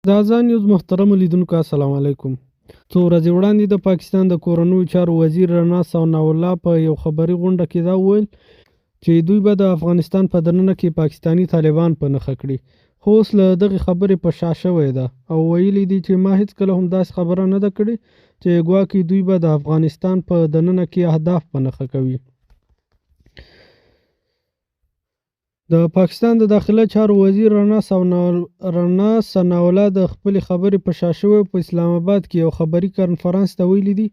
د ازان نیوز محترمو لیدونکو السلام علیکم. څو ورځې وړاندې د پاکستان د کورنیو چارو وزیر رڼا ثناء الله په یو خبري غونډه کې دا وویل چې دوی به د افغانستان په دننه کې پاکستانی طالبان په نښه کړي، خو اوس له دغې خبرې په شا شوی ده او ویلي دي چې ما هیڅکله هم داسې خبره نه ده کړې چې ګواکې دوی به د افغانستان په دننه کې اهداف په نښه کوي. د پاکستان د داخله چارو وزیر رڼا ثناء الله د خپلې خبرې په شا شوی په اسلام آباد کې یو خبري کنفرانس ته ویلي دي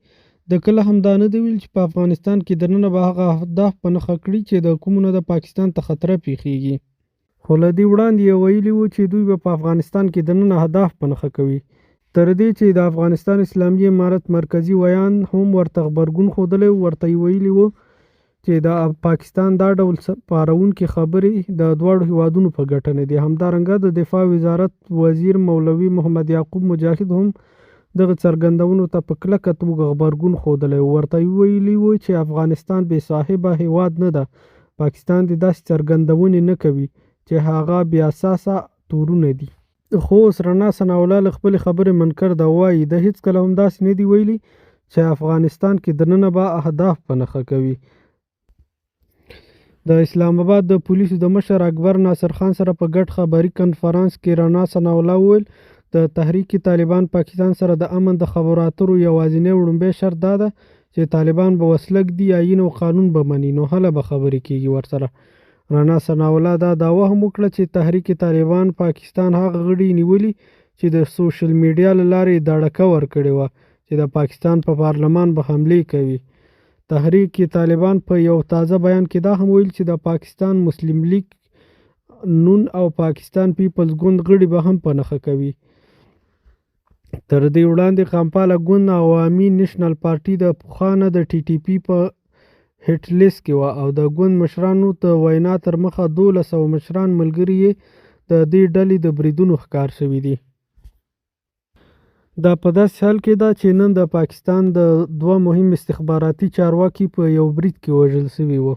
د کله هم دا نه دی ویل چې په افغانستان کې دننه به هغه اهداف په نښه کړي چې د کومو نه د پاکستان ته خطر پیښیږي، خو له دې وړاندې یې ویلي وو چې دوی به په افغانستان کې دننه اهداف په نښه کوي، تر دې چې د افغانستان اسلامي امارت مرکزي ویان هم ورته غبرګون ښودلی ورته یې ویلي وو چې د پاکستان دا ډول پارونکې خبرې د دواړو هیوادونو په ګټه نه دي. همدارنګه د دفاع وزارت وزیر مولوي محمد یعقوب مجاهد هم دغه څرګندونو ته په کلکه توګه غبرګون ښودلی و، ورته ویلي وو چې افغانستان بې صاحبه هیواد نه ده، پاکستان د داسې څرګندونې نه کوي چې هغه بې اساسه تورونه دي. خو اوس رڼا ثناء الله له خپلې خبرې منکر ده، وایي د هیڅکله هم داسې نه دي ویلي چې افغانستان کې دننه به اهداف په نښه کوي. د اسلام آباد د پولیسو د مشر اکبر ناصر خان سره په ګډ خبري کنفرانس کې رڼا ثناء الله وویل د تحریک طالبان پاکستان سره د امن د خبرو اترو یوازینی وړومبی شرط دا ده چې طالبان به وسله ږدي، آیین او قانون به مني، نو هله به خبرې کېږي ورسره. رڼا ثناء الله دا دعوه هم وکړه چې تحریک طالبان پاکستان هغه غړي نیولي چې د سوشل میډیا له لارې داړکه ورکړې وه چې د پاکستان په پارلمان به حملې کوي. تحریک طالبان په یو تازه بیان کې دا هم ویل چې د پاکستان مسلم لیگ نون او پاکستان پیپلز ګوند غړي به هم په نښه کوي. تر دې وړاندې خامپاله ګوند عوامي نیشنل پارټي د پخوا نه د ټي ټي پي په هټ لیست کې وه او د ګوند مشرانو د وینا تر مخه 1200 مشران ملګري یې د دې ډلې د بریدونو ښکار شوي دي. دا په داسې حال کې ده چې نن د پاکستان د دوه مهم استخباراتي چارواکي په یو برید کې وژل شوي وو.